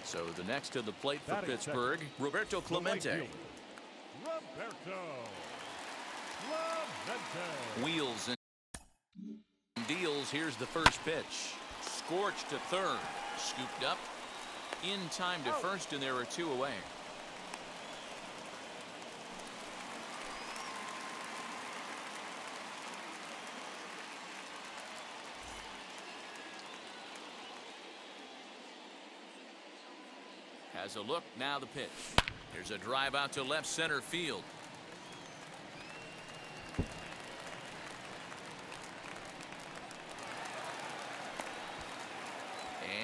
So the next to the plate for Pittsburgh, Roberto Clemente. Wheels and deals. Here's the first pitch. Scorched to third. Scooped up. In time to first, and there are two away. Has a look, now the pitch. There's a drive out to left center field.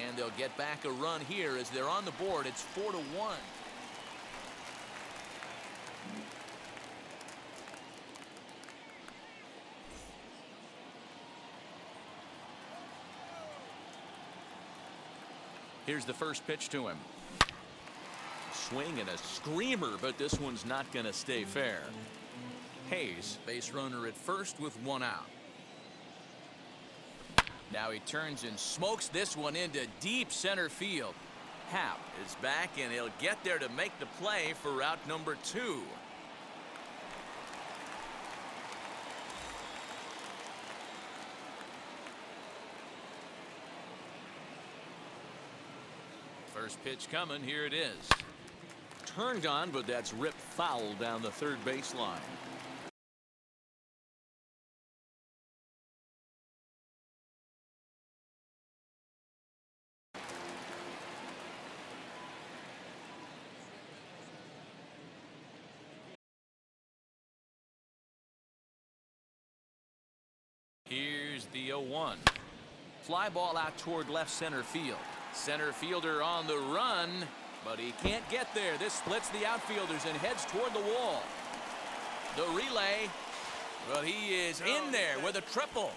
And they'll get back a run here as they're on the board. It's 4-1. Here's the first pitch to him. Swing and a screamer, but this one's not going to stay fair. Hayes, base runner at first with one out. Now he turns and smokes this one into deep center field. Happ is back, and he'll get there to make the play for route number 2. First pitch coming, here it is. Turned on, but that's ripped foul down the third baseline. Here's the 0-1. Fly ball out toward left center field. Center fielder on the run, but he can't get there. This splits the outfielders and heads toward the wall. The relay, but he is in there with a triple.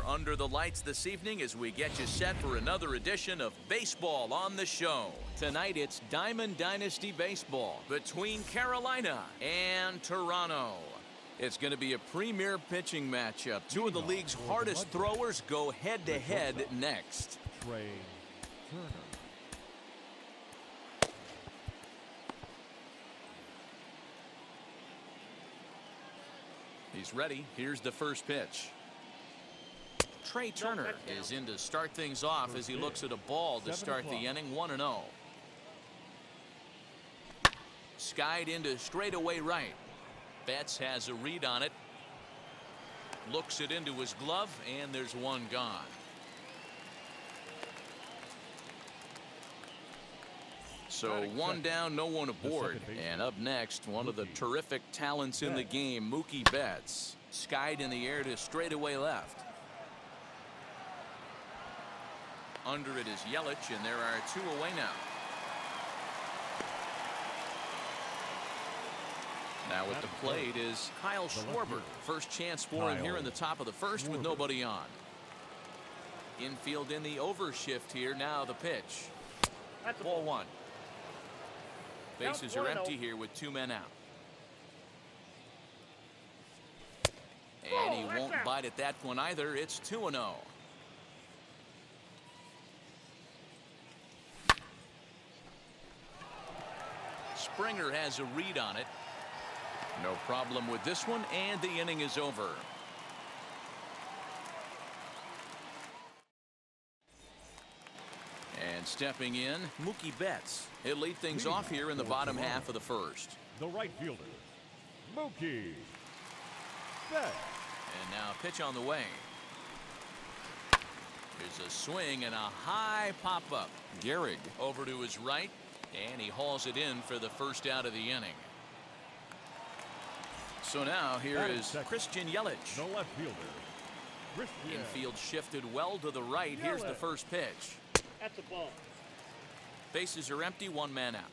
are under the lights this evening as we get you set for another edition of Baseball on the Show. Tonight it's Diamond Dynasty Baseball between Carolina and Toronto. It's going to be a premier pitching matchup. Two of the league's hardest throwers go head-to-head next. Trey Turner. He's ready. Here's the first pitch. Trey Turner is in to start things off as he looks at a ball to start the inning. 1-0. Skied into straightaway right. Betts has a read on it. Looks it into his glove, and there's one gone. So one down, no one aboard. And up next, one of the terrific talents in the game, Mookie Betts. Skied in the air to straightaway left. Under it is Yelich, and there are two away now. Now at the plate is Kyle Schwarber. First chance for him here in the top of the first with nobody on. Infield in the overshift here. Now the pitch. Ball one. Bases are empty here with two men out. And he won't bite at that one either. It's 2-0. Springer has a read on it. No problem with this one, and the inning is over. And stepping in, Mookie Betts. He'll lead things off here in the bottom half of the first. The right fielder, Mookie Betts. And now pitch on the way. There's a swing and a high pop-up. Gehrig over to his right, and he hauls it in for the first out of the inning. So now here is Christian Yelich. The left fielder, Christian. Infield shifted well to the right. Here's the first pitch. That's a ball. Bases are empty, one man out.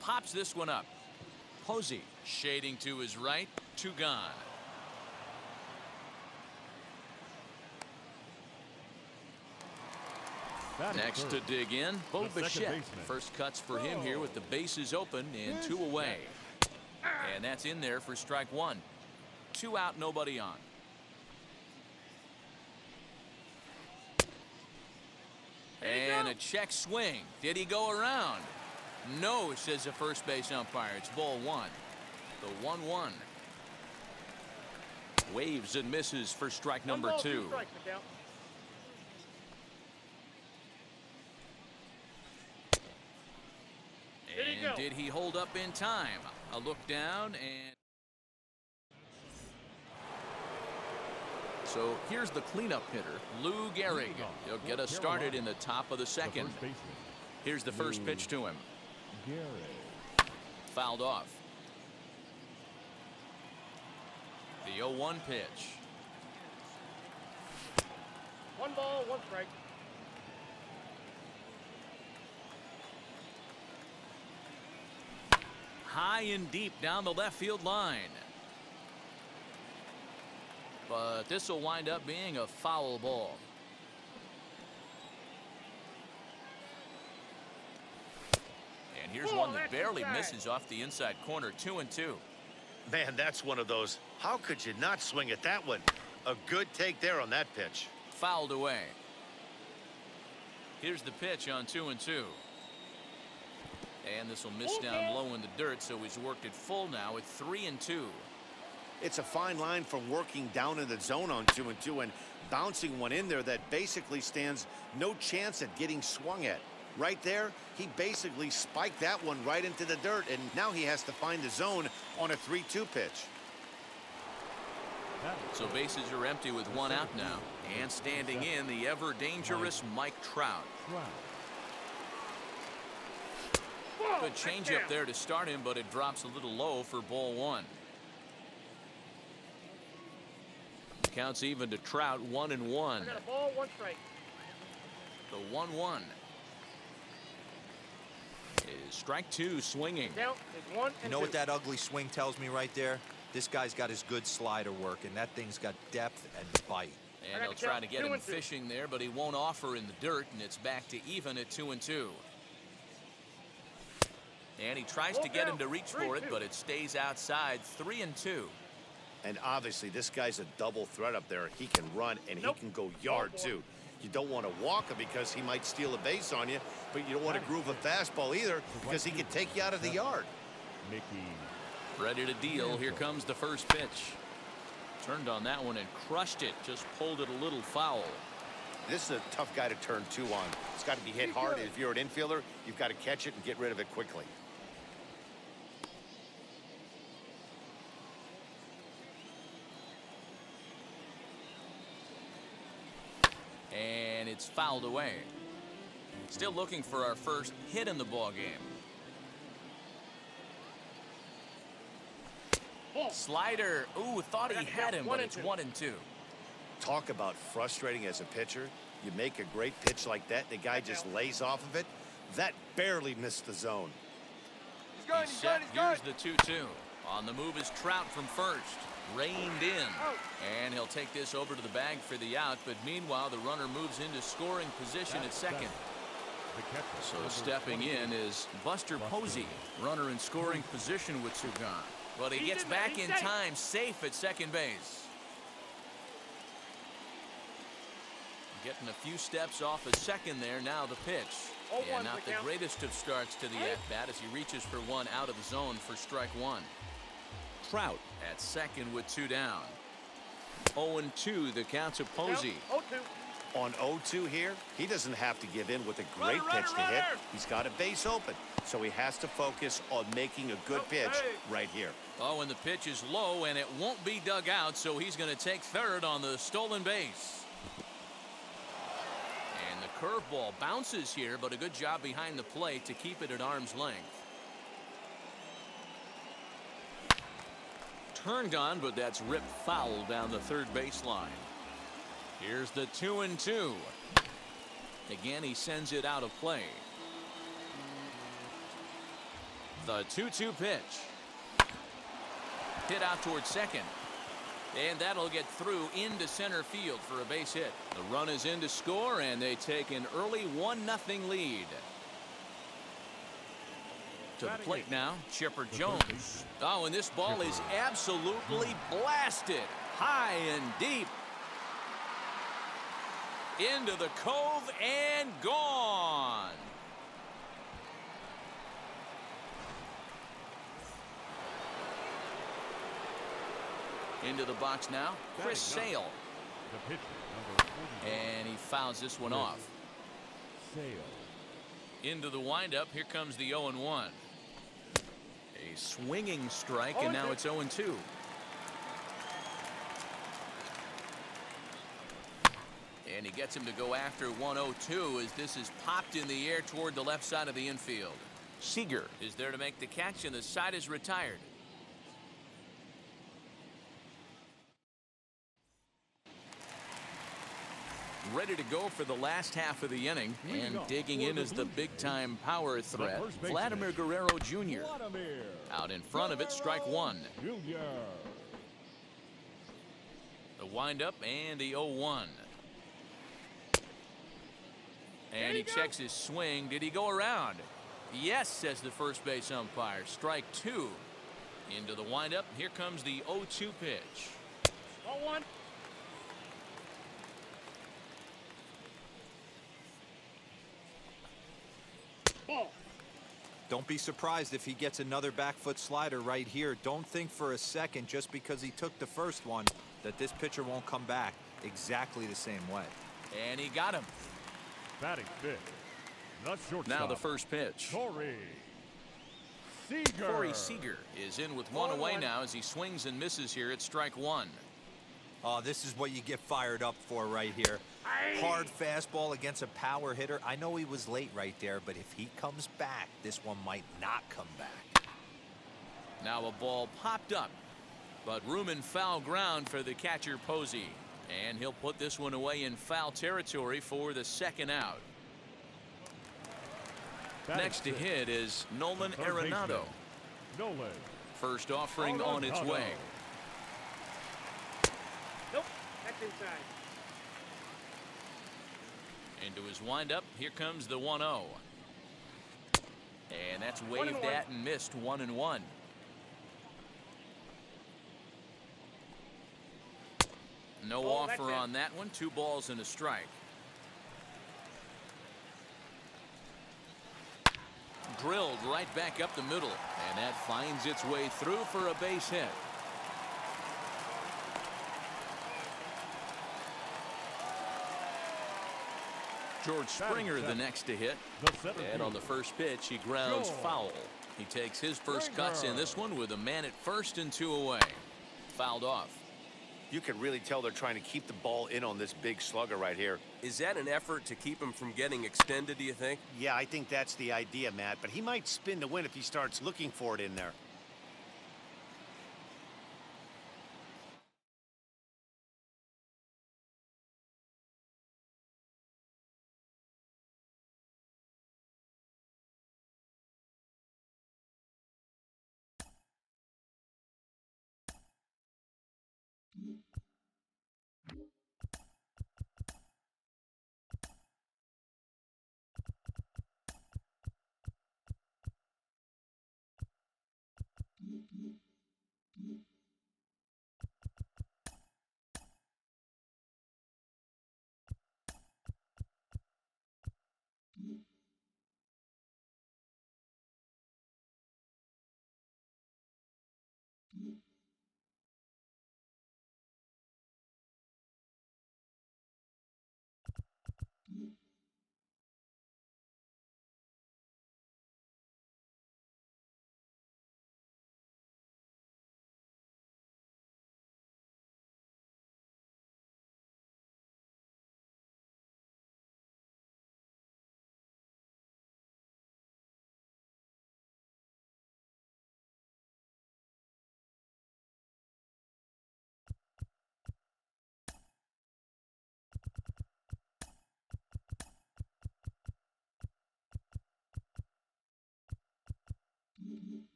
Pops this one up. Posey shading to his right, two gone. Next to dig in, Bo Bichette. First cuts for him here with the bases open and two away. And that's in there for strike one. Two out, nobody on. And a check swing. Did he go around? No, says the first base umpire. It's ball one. The 1-1. Waves and misses for strike number two. And did he hold up in time? A look down and... So here's the cleanup hitter, Lou Gehrig. He'll get us started in the top of the second. Here's the first pitch to him. Fouled off. The 0-1 pitch. 1 ball, 1 strike. High and deep down the left field line. But this will wind up being a foul ball. And here's one that barely misses off the inside corner. 2-2. Man, that's one of those. How could you not swing at that one? A good take there on that pitch. Fouled away. Here's the pitch on 2-2. And this will miss down low in the dirt, so he's worked it full now at 3-2. It's a fine line from working down in the zone on 2-2 and bouncing one in there that basically stands no chance at getting swung at. Right there, he basically spiked that one right into the dirt, and now he has to find the zone on a 3-2 pitch. So bases are empty with one out now. And standing in, the ever-dangerous Mike Trout. Good changeup there to start him, but it drops a little low for ball one. Counts even to Trout, 1-1. I got a ball, 1 strike. The 1-1. Is strike two swinging. Down is 1 and You know 2. what that ugly swing tells me right there? This guy's got his good slider work, and that thing's got depth and bite. And they'll try to get him fishing there, but he won't offer in the dirt, and it's back to even at 2-2. And he tries to get him to reach for it, but it stays outside. 3-2. And obviously, this guy's a double threat up there. He can run, and he can go yard, too. You don't want to walk him because he might steal a base on you, but you don't want to groove a fastball either because he can take you out of the yard. Ready to deal. Here comes the first pitch. Turned on that one and crushed it. Just pulled it a little foul. This is a tough guy to turn two on. It's got to be hit hard. If you're an infielder, you've got to catch it and get rid of it quickly. And it's fouled away. Still looking for our first hit in the ball game. Slider. Ooh, thought he had him, but it's 1-2. Talk about frustrating as a pitcher. You make a great pitch like that, the guy just lays off of it. That barely missed the zone. He's set. Here's the 2-2. On the move is Trout from first. Reined in. And he'll take this over to the bag for the out, but meanwhile the runner moves into scoring position at second. So stepping in is Buster Posey, runner in scoring position with two gone. But he gets back in time, safe at second base. Getting a few steps off of second there. Now the pitch. And not the greatest of starts to the at-bat as he reaches for one out of the zone for strike one. Trout at second with two down. 0-2 the count to Posey. 0-2. On 0-2 here, he doesn't have to give in with a great pitch to hit. He's got a base open, so he has to focus on making a good pitch right here. Oh, and the pitch is low, and it won't be dug out, so he's going to take third on the stolen base. And the curveball bounces here, but a good job behind the plate to keep it at arm's length. Turned on, but that's ripped foul down the third baseline. Here's the 2-2. Again, he sends it out of play. The 2-2 pitch. Hit out towards second. And that'll get through into center field for a base hit. The run is in to score, and they take an early 1-0 lead. To the plate now, Chipper Jones. Oh, and this ball is absolutely blasted. High and deep. Into the cove and gone. Into the box now, Chris Sale. And he fouls this one off. Into the windup, here comes the 0-1. A swinging strike, and now it's 0-2. And he gets him to go after 1-0-2 as this is popped in the air toward the left side of the infield. Seeger is there to make the catch, and the side is retired. Ready to go for the last half of the inning, and digging in is the big-time power threat, Vladimir Guerrero Jr. Out in front of it, strike one. The windup and the 0-1. And he checks his swing. Did he go around? Yes, says the first base umpire. Strike two. Into the windup. Here comes the 0-2 pitch. 0-1. Ball. Don't be surprised if he gets another back foot slider right here. Don't think for a second, just because he took the first one, that this pitcher won't come back exactly the same way. And he got him. Batting fifth, the shortstop. Now the first pitch. Corey Seeger. Corey Seeger is in with one away now as he swings and misses here at strike one. Oh, this is what you get fired up for right here. Hard fastball against a power hitter. I know he was late right there, but if he comes back, this one might not come back. Now a ball popped up, but room in foul ground for the catcher Posey. And he'll put this one away in foul territory for the second out. Next to hit is Nolan Arenado. Nolan. First offering on its way. That's inside. Into his windup, here comes the 1-0. And that's waved 1-1. at and missed. 1-1. No Oh, that's offer it. on that one. 2 balls and a strike. Drilled right back up the middle, and that finds its way through for a base hit. George Springer the next to hit, The center and fielder. on the first pitch he grounds George. foul. He takes his first cuts in this one with a man at first and 2 away. Fouled off. You can really tell they're trying to keep the ball in on this big slugger right here. Is that an effort to keep him from getting extended, do you think? Yeah, I think that's the idea, Matt, but he might spin to win if he starts looking for it in there.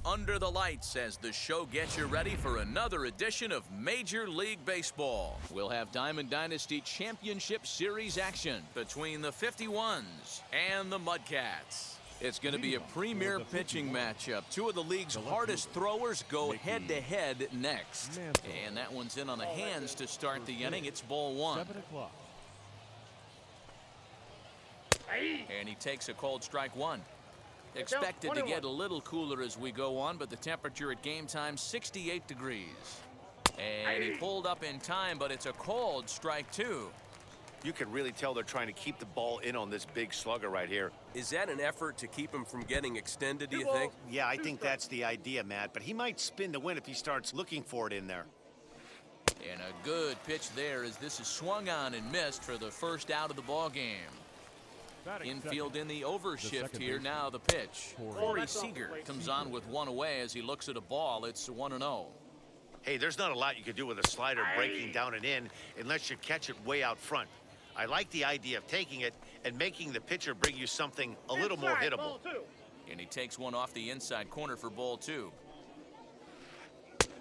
under the lights as the show gets you ready for another edition of Major League Baseball. We'll have Diamond Dynasty Championship Series action between the 51s and the Mudcats. It's going to be a premier pitching matchup. Two of the league's hardest throwers go head-to-head next. And that one's in on the hands to start the inning. It's ball one. 7 o'clock. And he takes a called strike one. Expected to get a little cooler as we go on, but the temperature at game time, 68 degrees. And he pulled up in time, but it's a called strike two. You can really tell they're trying to keep the ball in on this big slugger right here. Is that an effort to keep him from getting extended, do you think? Yeah, I think that's the idea, Matt, but he might spin to win if he starts looking for it in there. And a good pitch there as this is swung on and missed for the first out of the ball game. Infield in the overshift here. Now the pitch. Corey Seeger comes on with one away as he looks at a ball. It's 1-0. Hey, there's not a lot you can do with a slider breaking down and in unless you catch it way out front. I like the idea of taking it and making the pitcher bring you something a little more hittable. And he takes one off the inside corner for ball two.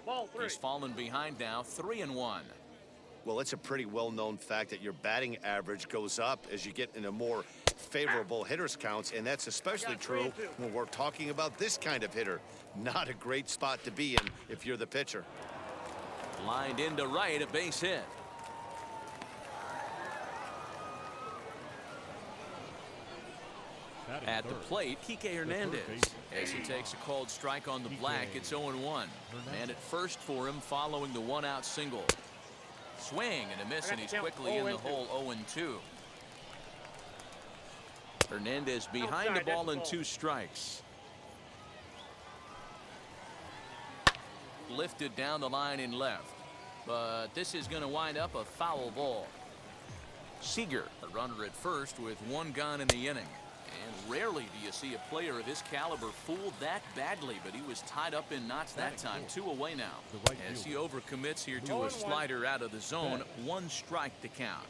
Ball three. He's fallen behind now, 3-1. Well, it's a pretty well-known fact that your batting average goes up as you get into more favorable hitters counts, and that's especially true when we're talking about this kind of hitter. Not a great spot to be in if you're the pitcher. Lined into right, a base hit. At the plate, Kike Hernandez. As he takes a called strike on the black, it's 0-1. Man at first for him following the one-out single. Swing and a miss, and he's quickly in the hole, 0-2. Hernandez behind the ball and 2 strikes. Lifted down the line in left. But this is going to wind up a foul ball. Seeger, a runner at first with 1 gone in the inning. And rarely do you see a player of his caliber fooled that badly, but he was tied up in knots that time. 2 away now. As he overcommits here to a slider out of the zone, 1 strike to count.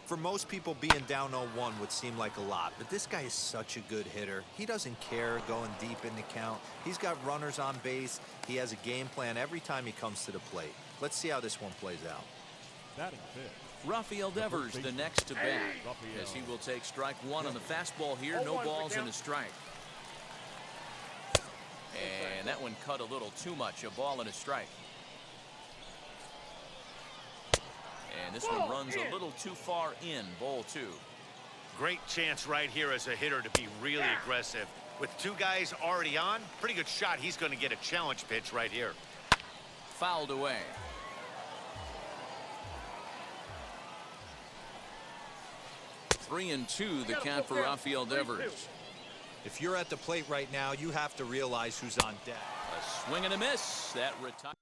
For most people, being down 0-1 would seem like a lot, but this guy is such a good hitter. He doesn't care going deep in the count. He's got runners on base. He has a game plan every time he comes to the plate. Let's see how this one plays out. Batting fifth. Rafael Devers the next to bat, as he will take strike 1 on the fastball here. No balls and a strike. And that one cut a little too much. A ball and a strike. And this one runs a little too far in. Ball 2. Great chance right here as a hitter to be really aggressive. With 2 guys already on, pretty good shot. He's going to get a challenge pitch right here. Fouled away. Three and 2 the count for Rafael Devers. If you're at the plate right now, you have to realize who's on deck. A swing and a miss. That retires.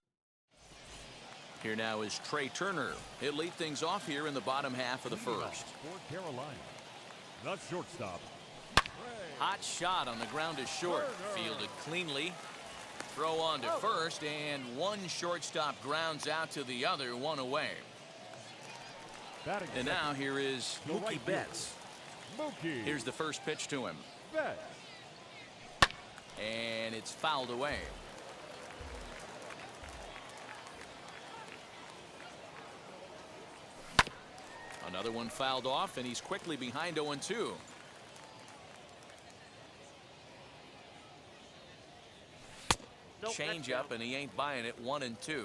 Here now is Trey Turner. He'll lead things off here in the bottom half of the first. For Carolina, the shortstop. Hot shot on the ground is short. Fielded cleanly. Throw on to first, and 1 shortstop grounds out to the other, 1 away. And now here is Mookie Betts. Here's the first pitch to him. And it's fouled away. Another one fouled off, and he's quickly behind 0-2. Change up, and he ain't buying it. 1-2.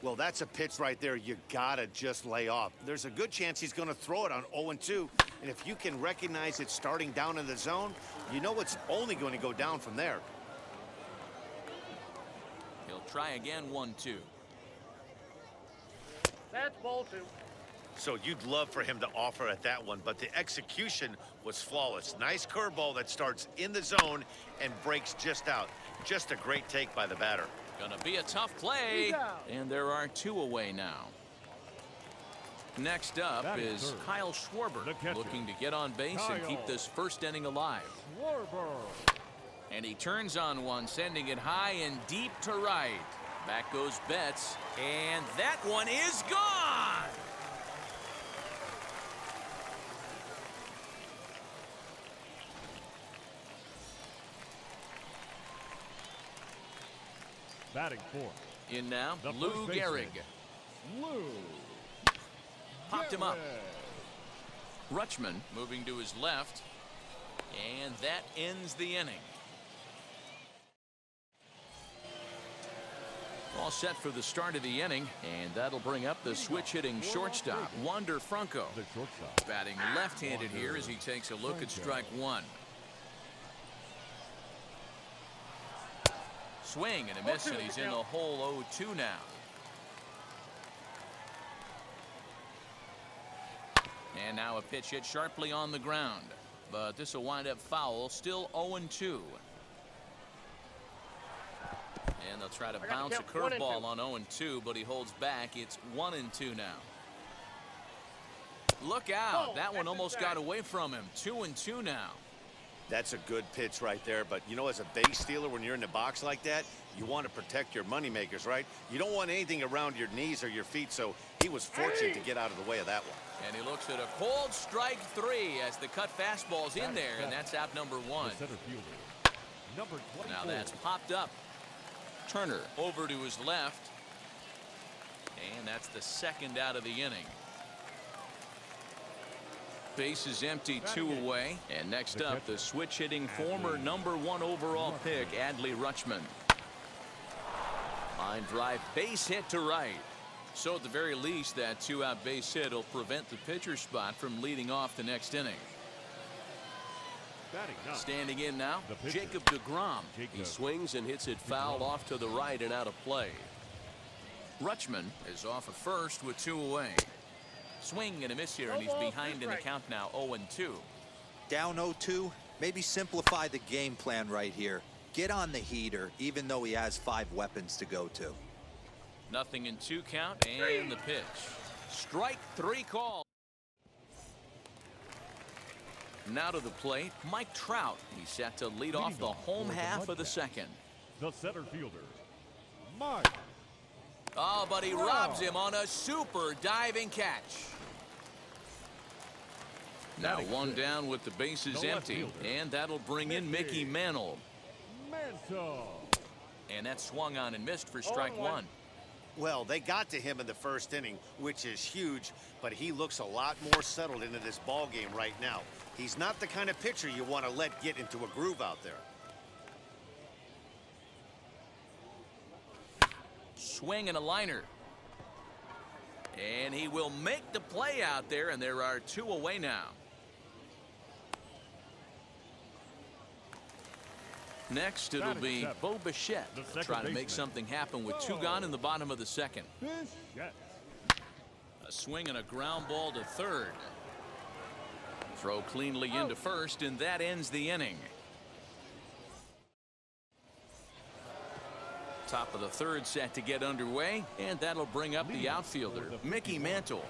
Well, that's a pitch right there you gotta just lay off. There's a good chance he's going to throw it on 0-2, and if you can recognize it starting down in the zone, you know it's only going to go down from there. He'll try again. 1-2. That's ball 2. So you'd love for him to offer at that one, but the execution was flawless. Nice curveball that starts in the zone and breaks just out. Just a great take by the batter. Gonna be a tough play, and there are 2 away now. Next up is Kyle Schwarber, looking to get on base and keep this first inning alive. And he turns on one, sending it high and deep to right. Back goes Betts, and that one is gone. Batting fourth. In now, The Lou first baseman, Gehrig. Lou Popped him up. Gehrig. Rutschman moving to his left. And that ends the inning. All set for the start of the inning, and that'll bring up the switch-hitting shortstop, Wander Franco. The shortstop. Batting left-handed here as he takes a look at strike one. Swing and a miss, and he's in the hole 0-2 now. And now a pitch hit sharply on the ground. But this will wind up foul, still 0-2. And they'll try to bounce a curveball on 0-2, but he holds back. It's 1-2 now. Look out. Oh, that one almost inside. got away from him. 2-2 now. That's a good pitch right there. But, you know, as a base stealer, when you're in the box like that, you want to protect your moneymakers, right? You don't want anything around your knees or your feet, so he was fortunate to get out of the way of that one. And he looks at a cold strike three as the cut fastball's in there, and that's out number one. The center fielder, number 24. Now that's popped up. Turner over to his left. And that's the second out of the inning. Base is empty, 2 away. And next up, the switch-hitting former #1 overall pick, Adley Rutschman. Line drive, base hit to right. So at the very least, that 2-out base hit will prevent the pitcher spot from leading off the next inning. Batting ninth. Standing in now, The pitcher. Jacob deGrom. He swings and hits it foul off to the right and out of play. Rutschman is off at first with 2 away. Swing and a miss here, and he's behind in the count now, 0-2. Down 0-2, maybe simplify the game plan right here. Get on the heater, even though he has 5 weapons to go to. Nothing in 2 count, and the pitch. Strike 3 call. Now to the plate, Mike Trout. He's set to lead off the home half of the second. The center fielder, Mike. Oh, but he robs him on a super diving catch. Now Batting 1 sixth. down with the bases The left empty, fielder, and that'll bring in Mickey Mantle. Mantle. And that swung on and missed for strike 1. Well, they got to him in the first inning, which is huge, but he looks a lot more settled into this ball game right now. He's not the kind of pitcher you want to let get into a groove out there. Swing and a liner. And he will make the play out there, and there are 2 away now. Next, it'll Batting be seventh. Bo Bichette. The second Trying to make baseman. something happen with 2 gone in the bottom of the second. Bichette. A swing and a ground ball to third. Throw cleanly into first, and that ends the inning. Top of the third set to get underway, and that'll bring up the outfielder, Mickey Mantle.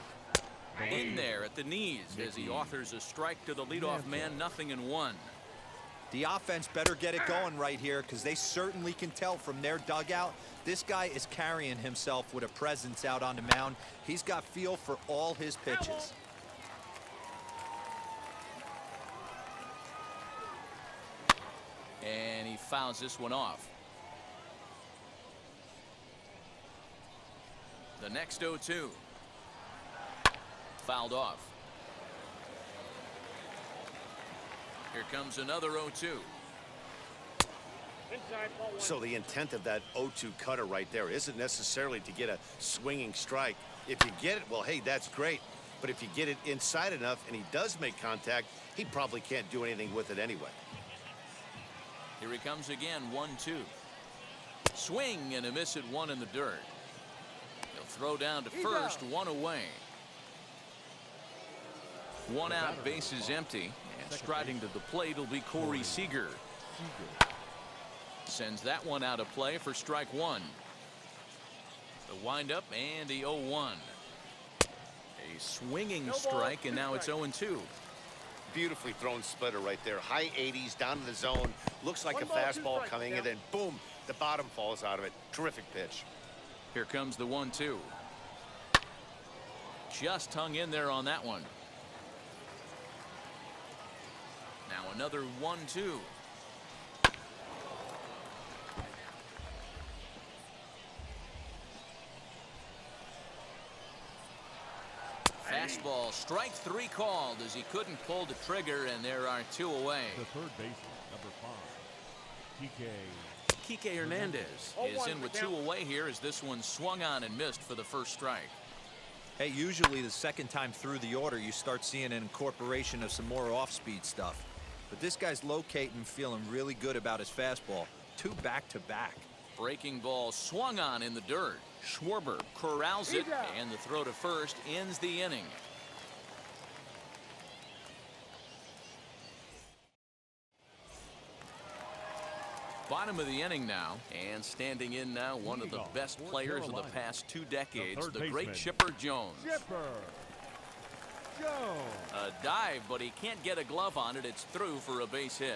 In there at the knees as he authors a strike to the leadoff man, 0-1. The offense better get it going right here, because they certainly can tell from their dugout this guy is carrying himself with a presence out on the mound. He's got feel for all his pitches. And he fouls this one off. The next 0-2. Fouled off. Here comes another 0-2. Inside ball 1. So the intent of that 0-2 cutter right there isn't necessarily to get a swinging strike. If you get it, well, hey, that's great. But if you get it inside enough and he does make contact, he probably can't do anything with it anyway. Here he comes again, 1-2. Swing and a miss at 1 in the dirt. He'll throw down to first, 1 away. 1 out, base is empty, and striding to the plate will be Corey Seeger. Sends that one out of play for strike 1. The windup and the 0-1. A swinging strike, and now it's 0-2. Beautifully thrown splitter right there. High 80s down in the zone. Looks like a 1 ball, 2 fastball strikes, coming, yeah. and then boom, the bottom falls out of it. Terrific pitch. Here comes the 1-2. Just hung in there on that one. Now another 1-2. fastball. Strike 3 called as he couldn't pull the trigger, and there are 2 away. The third baseman, number 5, Kike Hernandez is in with 2 away here as this one swung on and missed for the first strike. Hey, usually the second time through the order, you start seeing an incorporation of some more off-speed stuff. But this guy's locating, feeling really good about his fastball. 2 back-to-back. Breaking ball swung on in the dirt. Schwarber corrals it, and the throw to first ends the inning. Bottom of the inning now, and standing in now, one of the best players of the past 2 decades, the great Chipper Jones. A dive, but he can't get a glove on it. It's through for a base hit.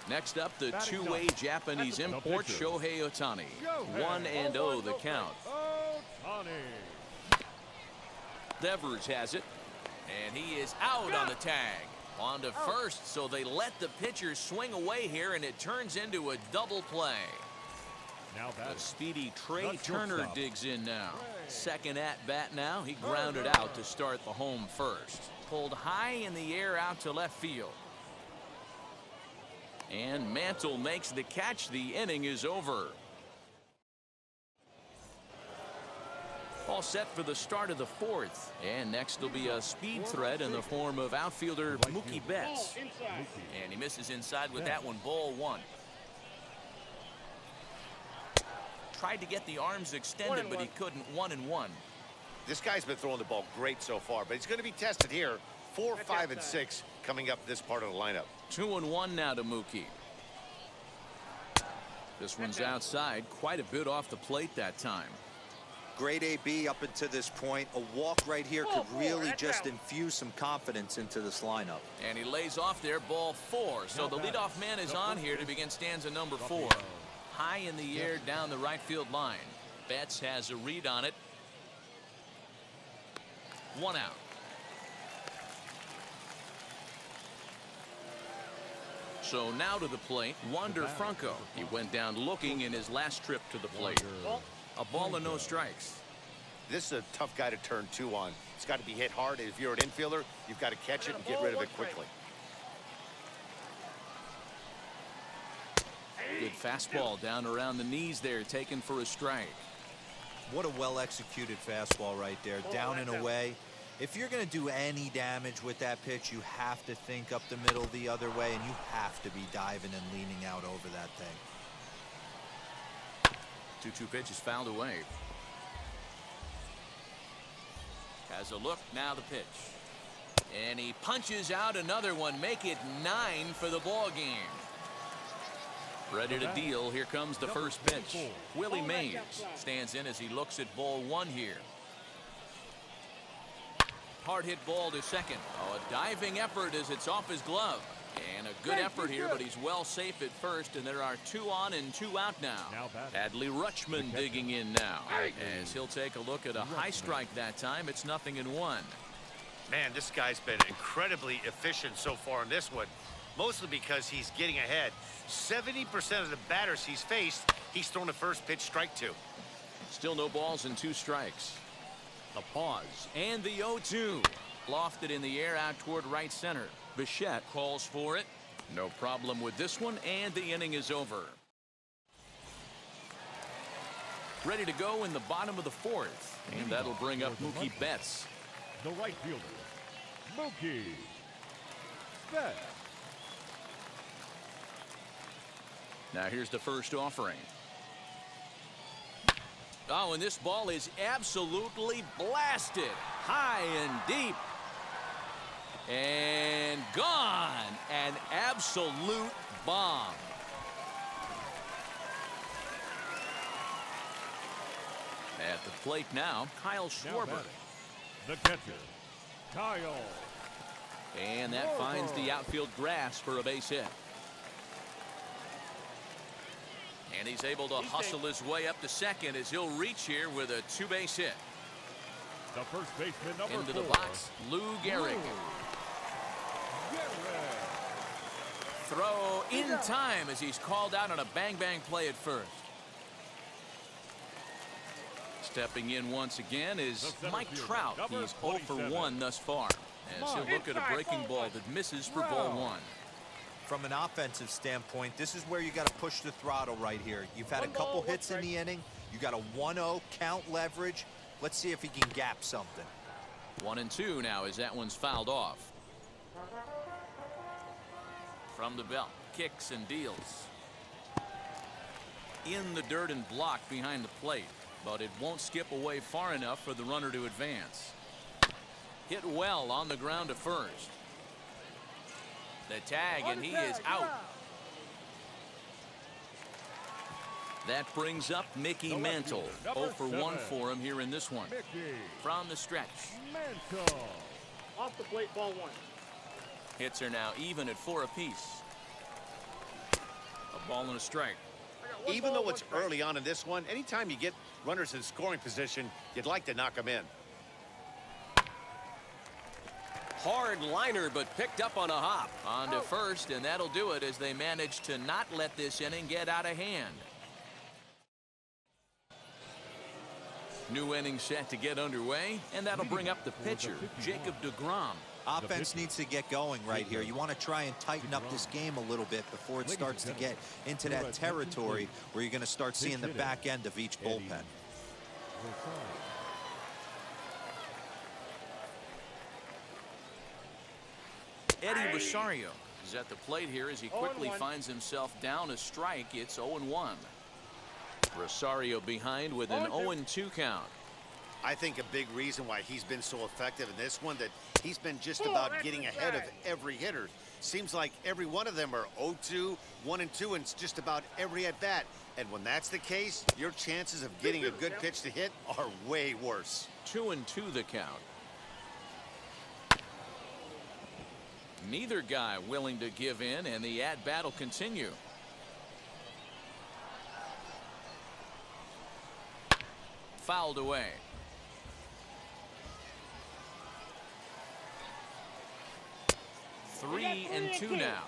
Next up, the two-way Japanese import, Shohei Ohtani. 1-0 the count. Devers has it, and he is out on the tag. On to first, so they let the pitcher swing away here, and it turns into a double play. The speedy Trey Turner digs in now. Second at bat now. He grounded out to start the home first. Pulled high in the air out to left field. And Mantle makes the catch. The inning is over. All set for the start of the 4th. And next will be a speed threat in the form of outfielder Mookie Betts. And he misses inside with that one. Ball 1. Tried to get the arms extended, but he couldn't. 1-1. This guy's been throwing the ball great so far, but he's going to be tested here. 4, 5, and 6 coming up this part of the lineup. 2-1 now to Mookie. This one's outside, quite a bit off the plate that time. Great AB up until this point. A walk right here could really just infuse some confidence into this lineup. And he lays off there, ball 4. So the leadoff man is on here to begin stanza number 4. High in the air down the right field line. Betts has a read on it. 1 out. So now to the plate, Wander Franco. He went down looking in his last trip to the plate. A ball and no strikes. This is a tough guy to turn 2 on. It's got to be hit hard. If you're an infielder, you've got to catch it and get rid of it quickly. Good fastball down around the knees there, taken for a strike. What a well-executed fastball right there, down and away. If you're going to do any damage with that pitch, you have to think up the middle the other way, and you have to be diving and leaning out over that thing. 2-2 pitch is fouled away. Has a look, now the pitch. And he punches out another one, make it 9 for the ball game. Ready to deal. Here comes the first pitch. Willie Mays stands in as he looks at ball 1 here. Hard hit ball to second. Oh, a diving effort as it's off his glove. And a good effort here, but he's well safe at first, and there are 2 on and 2 out now. Adley Rutschman digging in now as he'll take a look at a high strike that time. It's 0-1. Man, this guy's been incredibly efficient so far in this one, mostly because he's getting ahead. 70% of the batters he's faced, he's thrown the first pitch, strike 2. Still no balls and 2 strikes. The pause and the 0-2. Lofted in the air out toward right center. Bichette calls for it. No problem with this one, and the inning is over. Ready to go in the bottom of the 4th, and that'll bring up Mookie Betts. The right fielder, Mookie Betts. Now here's the first offering. Oh, and this ball is absolutely blasted high and deep. And gone. An absolute bomb. At the plate now, Kyle Schwarber. The catcher, Kyle. And that finds the outfield grass for a base hit. And he's able to hustle his way up to second as he'll reach here with a 2-base hit. The first baseman, number 4. Into the box, Lou Gehrig. Throw in time as he's called out on a bang-bang play at first. Stepping in once again is center Mike fielder, Trout. number He's 0 for 27. 1 thus far. As he'll look at a breaking ball that misses for ball 1. From an offensive standpoint, this is where you got to push the throttle right here. You've had a couple hits in the inning. You got a 1-0 count leverage. Let's see if he can gap something. 1-2 now as that one's fouled off. From the belt, kicks and deals. In the dirt and blocked behind the plate, but it won't skip away far enough for the runner to advance. Hit well on the ground to first. The tag, and he is out. That brings up Mickey Mantle. 0 for 1 for him here in this one. From the stretch. Mantle. Off the plate, ball 1. Hits are now even at 4 apiece. A ball and a strike. Even though it's early on in this one, anytime you get runners in scoring position, you'd like to knock them in. Hard liner, but picked up on a hop. On to first, and that'll do it as they manage to not let this inning get out of hand. New inning set to get underway, and that'll bring up the pitcher, Jacob deGrom. Offense needs to get going right here. You want to try and tighten up this game a little bit before it starts to get into that territory where you're going to start seeing the back end of each bullpen. Eddie Rosario is at the plate here as he quickly finds himself down a strike. It's 0-1. Rosario behind with an 0-2 count. I think a big reason why he's been so effective in this one that he's been just about getting ahead of every hitter. Seems like every one of them are 0-2, 1-2, and it's just about every at bat. And when that's the case, your chances of getting a good pitch to hit are way worse. 2-2 the count. Neither guy willing to give in, and the at-bat will continue. Fouled away. Three and two now.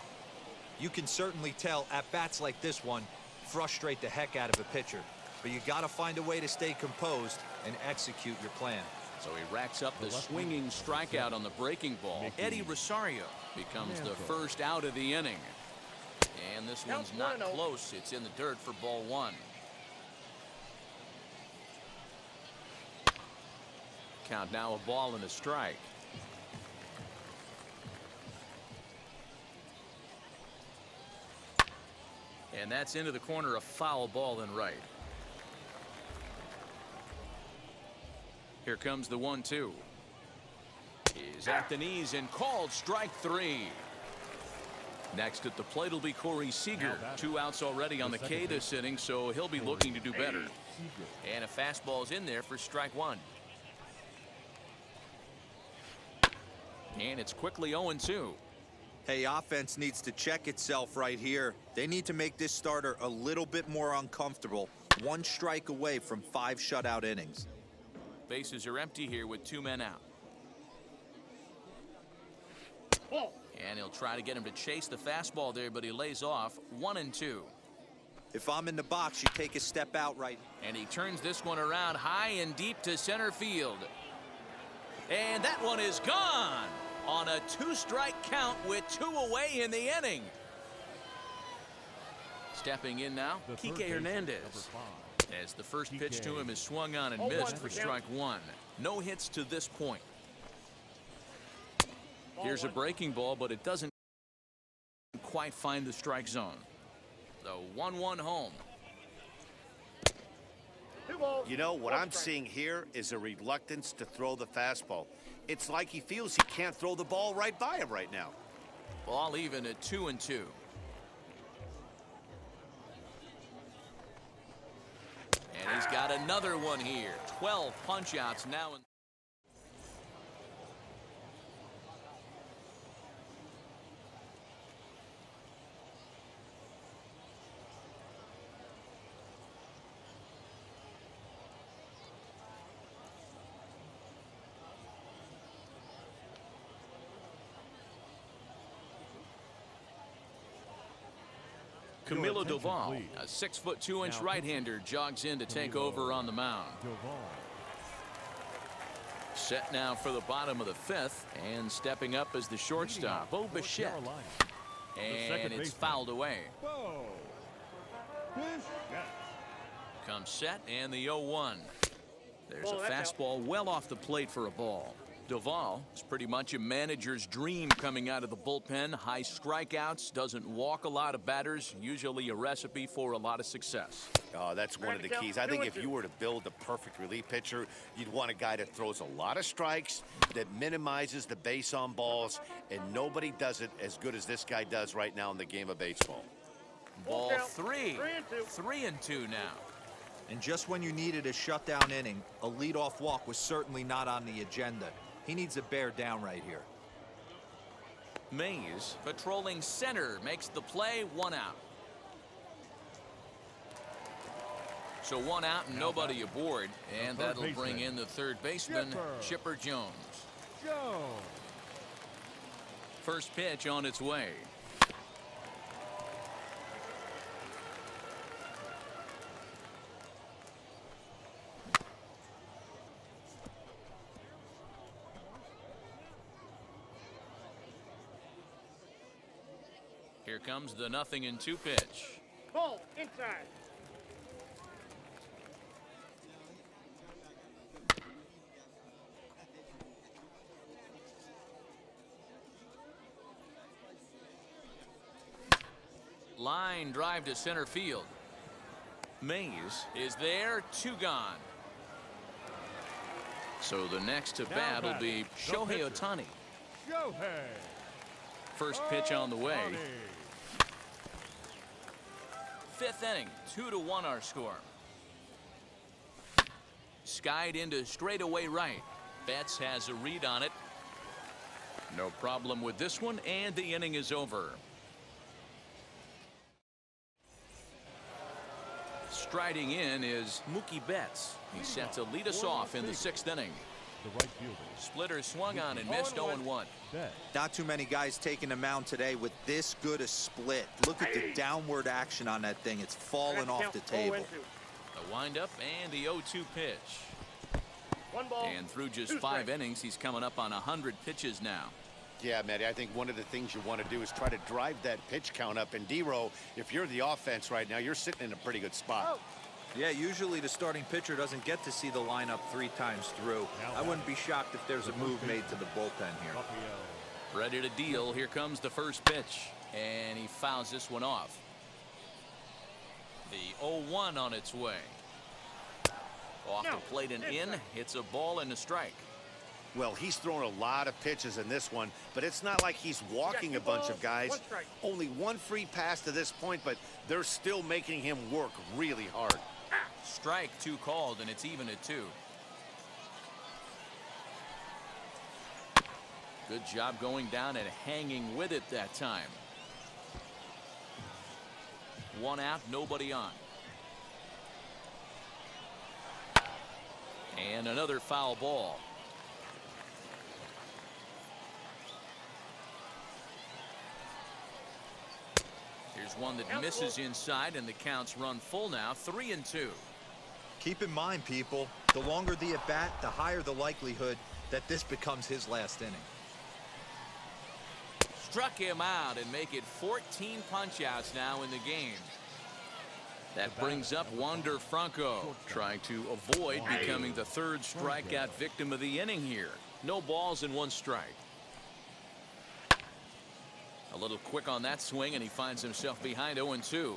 You can certainly tell at bats like this one frustrate the heck out of a pitcher, but you got to find a way to stay composed and execute your plan. So he racks up the swinging strikeout on the breaking ball. Eddie Rosario becomes the first out of the inning. And this one's not close. It's in the dirt for ball 1. Count now a ball and a strike. And that's into the corner, a foul ball and right. Here comes the 1-2. He's at the knees and called strike 3. Next at the plate will be Corey Seeger. 2 outs already on the K this inning, so he'll be looking to do better. And a fastball's in there for strike 1. And it's quickly 0-2. Hey, offense needs to check itself right here. They need to make this starter a little bit more uncomfortable. 1 strike away from 5 shutout innings. Bases are empty here with 2 men out. And he'll try to get him to chase the fastball there, but he lays off. 1-2. If I'm in the box, you take a step out right. And he turns this one around high and deep to center field. And that one is gone on a 2-strike count with 2 away in the inning. Stepping in now, Kike Hernandez. As the first pitch to him is swung on and missed for strike 1. No hits to this point. Here's a breaking ball, but it doesn't quite find the strike zone. The 1-1 home. You know, what I'm seeing here is a reluctance to throw the fastball. It's like he feels he can't throw the ball right by him right now. Ball even at 2-2. And he's got another one here. 12 punch-outs now. Camilo attention, Doval, please. a 6'2" Now, right-hander, jogs in to take Camilo over on the mound. Doval. Set now for the bottom of the 5th, and stepping up as the shortstop, Bo North Bichette. Carolina, the And second it's baseman. fouled away. Bo Bichette. Comes set and the 0-1. There's Ball, a that's out. fastball well off the plate for a ball. Doval is pretty much a manager's dream coming out of the bullpen. High strikeouts, doesn't walk a lot of batters, usually a recipe for a lot of success. Oh, that's one of the keys. I think if you were to build a perfect relief pitcher, you'd want a guy that throws a lot of strikes, that minimizes the base on balls, and nobody does it as good as this guy does right now in the game of baseball. Ball count. 3. 3-2. 3-2 now. And just when you needed a shutdown inning, a leadoff walk was certainly not on the agenda. He needs to bear down right here. Mays patrolling center makes the play. 1 out. So 1 out and nobody aboard, and third that'll bring baseman, in the third baseman, Chipper. Chipper Jones. Jones. First pitch on its way. Here comes the 0-2 pitch. Ball inside. Line drive to center field. Mays is there. 2 gone. So the next to bat will be Shohei Ohtani. Shohei. First pitch on the way. Ohtani. 5th inning, 2-1 our score. Skied into straightaway right. Betts has a read on it. No problem with this one, and the inning is over. Striding in is Mookie Betts. He's set to lead us off in the 6th inning. The right fielder. Splitter swung on and missed. 0-1. Bet. Not too many guys taking the mound today with this good a split. Look at the downward action on that thing. It's falling off the table. 0-2. The windup and the 0-2 pitch. 1 ball. And through just 2 5 strikes. innings, he's coming up on 100 pitches now. Yeah, Matty, I think one of the things you want to do is try to drive that pitch count up. And D-Row, if you're the offense right now, you're sitting in a pretty good spot. Yeah, usually the starting pitcher doesn't get to see the lineup 3 times through. I wouldn't be shocked if there's a move made to the bullpen here. Rafael. Ready to deal. Here comes the first pitch. And he fouls this one off. The 0-1 on its way. Off the plate and in. It's a ball and a strike. Well, he's thrown a lot of pitches in this one, but it's not like he's walking a bunch of guys. 1 strike. Only 1 free pass to this point, but they're still making him work really hard. Strike 2 called, and it's even at 2. Good job going down and hanging with it that time. 1 out, nobody on. And another foul ball. Here's one that misses inside, and the counts run full now. 3-2. Keep in mind, people, the longer the at bat, the higher the likelihood that this becomes his last inning. Struck him out and make it 14 punch-outs now in the game. That brings up Wander Franco, trying to avoid becoming the 3rd strikeout victim of the inning here. No balls and 1 strike. A little quick on that swing, and he finds himself behind 0-2.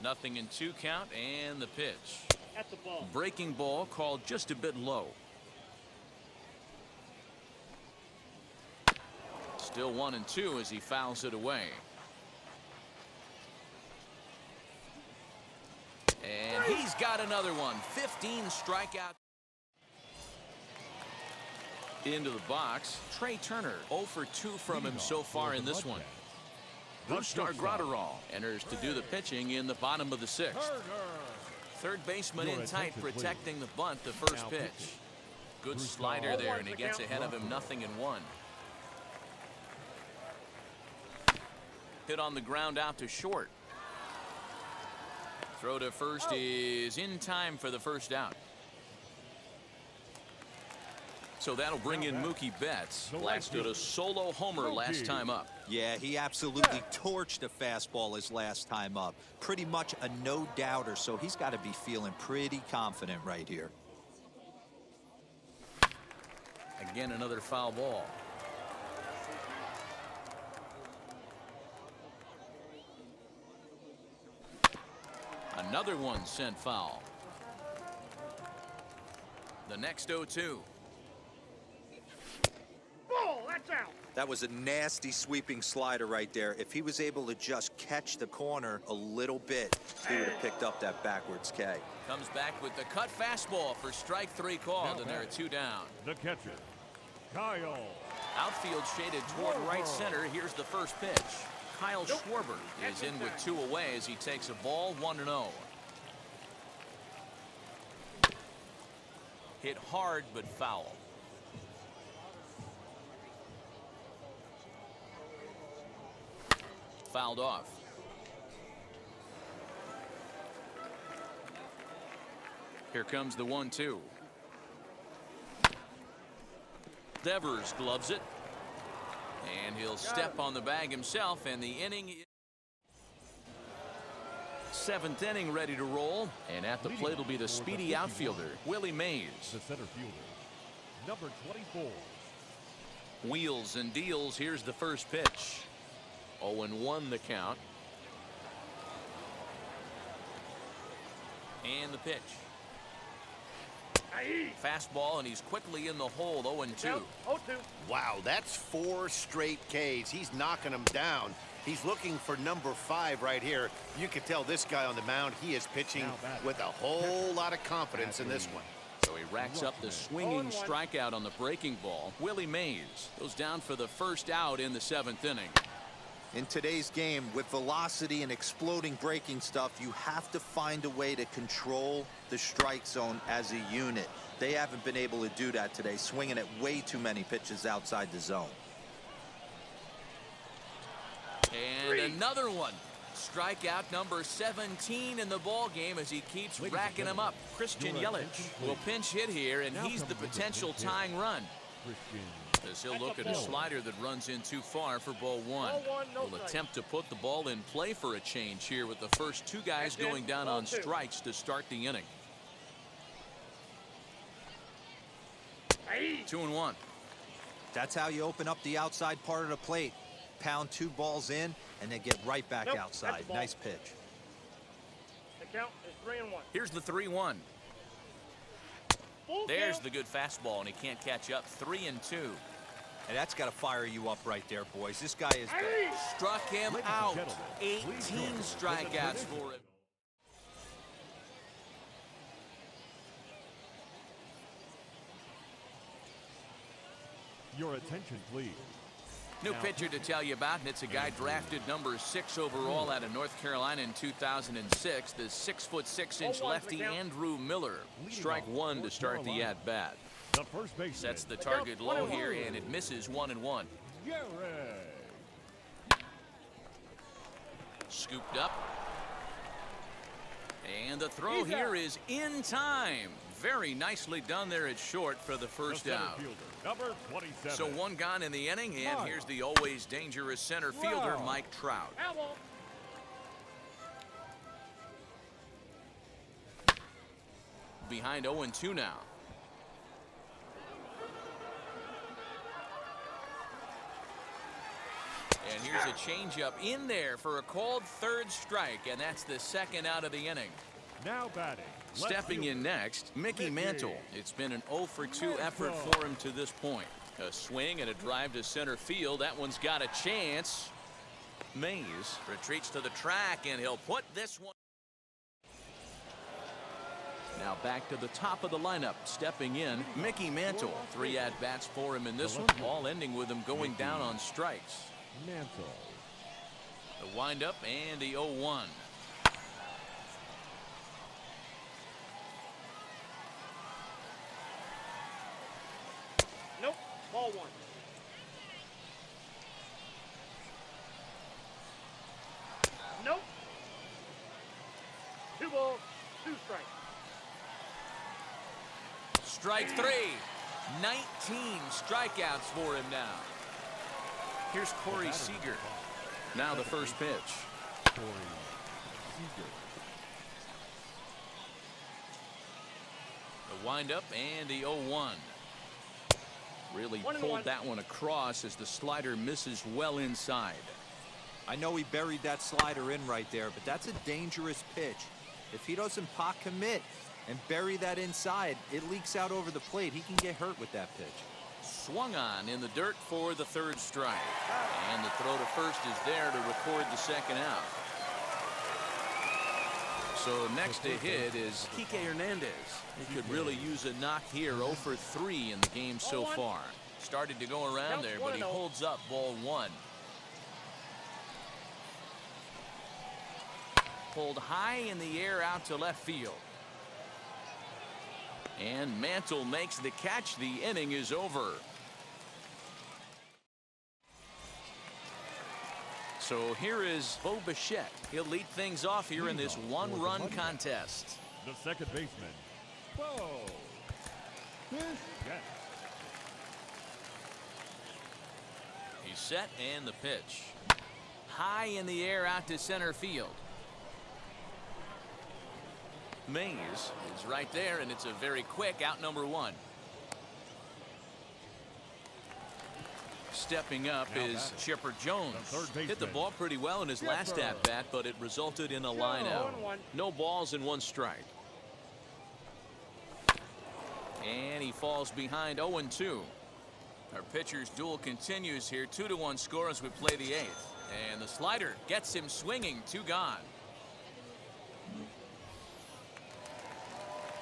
0-2 count, and the pitch. That's a ball. Breaking ball called just a bit low. Still 1-2 as he fouls it away. And he's got another one. 15 strikeout. Into the box, Trey Turner 0 for 2 from him so far in this one. Brustar Gratterall enters to do the pitching in the bottom of the 6th. Third baseman in tight, protecting the bunt, the first pitch. Good slider there, and he gets ahead of him. 0-1. Hit on the ground out to short. Throw to first is in time for the first out. So that'll bring in Mookie Betts. Blasted a solo homer last time up. Yeah, he absolutely torched a fastball his last time up. Pretty much a no-doubter, so he's got to be feeling pretty confident right here. Again, another foul ball. Another one sent foul. The next 0-2. Ball, that's out. That was a nasty sweeping slider right there. If he was able to just catch the corner a little bit, he would have picked up that backwards K. Comes back with the cut fastball for strike 3 called, and there are 2 down. The catcher, Kyle. Outfield shaded toward right center. Here's the first pitch. Kyle Schwarber is in with 2 away as he takes a ball 1-0. Hit hard but foul. Fouled off. Here comes the 1-2. Devers gloves it. And he'll step on the bag himself, and the inning. 7th inning ready to roll, and at the plate will be the speedy outfielder, Willie Mays. The center fielder, number 24. Wheels and deals. Here's the first pitch. 0-1 the count. And the pitch. Fastball, and he's quickly in the hole. 0-2. 0-2. Wow, that's 4 straight Ks. He's knocking them down. He's looking for number 5 right here. You can tell this guy on the mound, he is pitching with a whole lot of confidence in this one. So he racks up the swinging strikeout on the breaking ball. Willie Mays goes down for the first out in the 7th inning. In today's game, with velocity and exploding breaking stuff, you have to find a way to control the strike zone as a unit. They haven't been able to do that today, swinging at way too many pitches outside the zone. And another one. Strikeout number 17 in the ball game as he keeps racking them up. Christian Yelich will pinch hit here, and he's the potential tying run. As he'll look at a slider that runs in too far for ball 1. Will attempt to put the ball in play for a change here with the first 2 guys going down on strikes to start the inning. 2-1. That's how you open up the outside part of the plate. Pound 2 balls in and then get right back outside. Nice pitch. The count is 3-1. Here's the 3-1. There's the good fastball, and he can't catch up. 3-2. And that's got to fire you up right there, boys. This guy is struck him out. 18 strikeouts for him. Your attention, please. New pitcher to tell you about, and it's a guy drafted number 6 overall out of North Carolina in 2006. The 6'6" lefty Andrew Miller. Strike 1 to start the at-bat. The first baseman Sets the target low here, and it misses 1-1. Scooped up. And the throw here is in time. Very nicely done there at short for the first out. Number 27. So 1 gone in the inning, and here's the always dangerous center fielder, Mike Trout. Behind 0-2 now. And here's a changeup in there for a called 3rd strike, and that's the 2nd out of the inning. Now batting. Stepping in next, Mickey Mantle. It's been an 0-for-2 effort for him to this point. A swing and a drive to center field. That one's got a chance. Mays retreats to the track, and he'll put this one. Now back to the top of the lineup. Stepping in, Mickey Mantle. 3 at-bats for him in this one, all ending with him going down on strikes. Mantle. The windup and the 0-1. Nope. Ball 1. Nope. 2 balls. Strike three. 19 strikeouts for him now. Here's Corey Seeger. Now the first pitch. Corey Seeger. The windup and the 0-1. Really 1-1. pulled that one across as the slider misses well inside. I know he buried that slider in right there, but that's a dangerous pitch. If he doesn't pot commit and bury that inside, it leaks out over the plate. He can get hurt with that pitch. Swung on in the dirt for the third strike. And the throw to first is there to record the second out. So next to hit is Kike Hernandez. He could really use a knock here. 0 for 3 in the game so far. Started to go around there, but he holds up ball one. Pulled high in the air out to left field. And Mantle makes the catch. The inning is over. So here is Bo Bichette. He'll lead things off here in this one-run contest. The second baseman, Bo Bichette. He's set and the pitch. High in the air out to center field. Mays is right there, and it's a very quick out number one. Stepping up is Chipper Jones. Hit the ball pretty well in his last at bat, but it resulted in a line out. No balls and one strike. And he falls behind 0-2. Our pitcher's duel continues here. 2-1 score as we play the eighth. And the slider gets him swinging. 2 gone.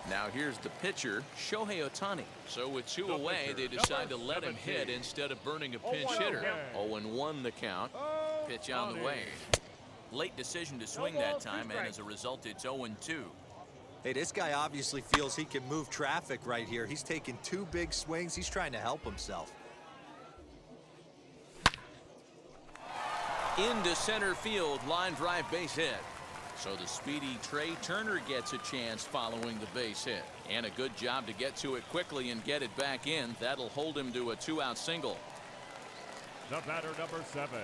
Now here's the pitcher, Shohei Ohtani. So with 2 away, they decide to let him hit instead of burning a pinch hitter. 0-1 the count. Pitch on the way. Late decision to swing that time, and as a result, it's 0-2. Hey, this guy obviously feels he can move traffic right here. He's taking 2 big swings. He's trying to help himself. Into center field, line drive base hit. So the speedy Trey Turner gets a chance following the base hit. And a good job to get to it quickly and get it back in. That'll hold him to a 2-out single. The batter, number 7.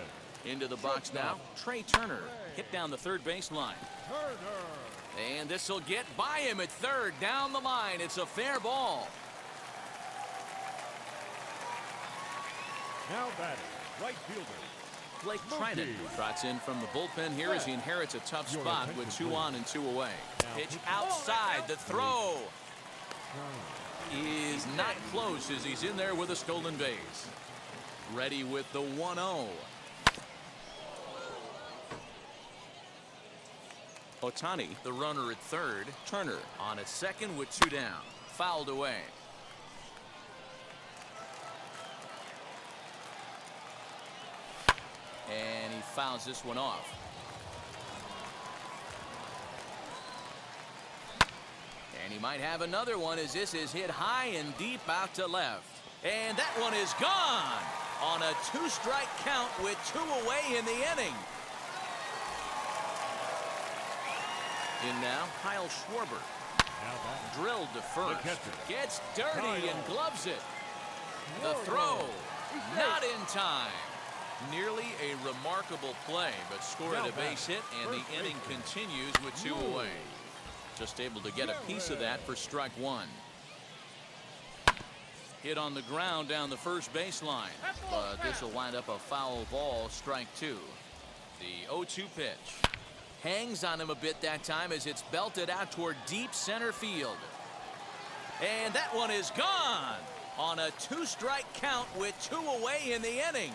Into the box now, Trey Turner. Hit down the third baseline. Turner. And this will get by him at third. Down the line. It's a fair ball. Now batting, right fielder, Blake Trinan trots in from the bullpen here as he inherits a tough spot with 2 on and 2 away. Pitch outside. The throw is not close as he's in there with a stolen base. Ready with the 1-0. Ohtani, the runner at third. Turner on at second with 2 down. Fouled away. And he fouls this one off. And he might have another one as this is hit high and deep out to left. And that one is gone on a 2-strike count with 2 away in the inning. In now, Kyle Schwarber. Drilled to first. Gets dirty and gloves it. The throw, not in time. Nearly a remarkable play, but scored a base hit, and the inning continues with 2 away. Just able to get a piece of that for strike 1. Hit on the ground down the first baseline, but this will wind up a foul ball, strike 2. The 0-2 pitch. Hangs on him a bit that time as it's belted out toward deep center field. And that one is gone on a 2-strike count with 2 away in the inning.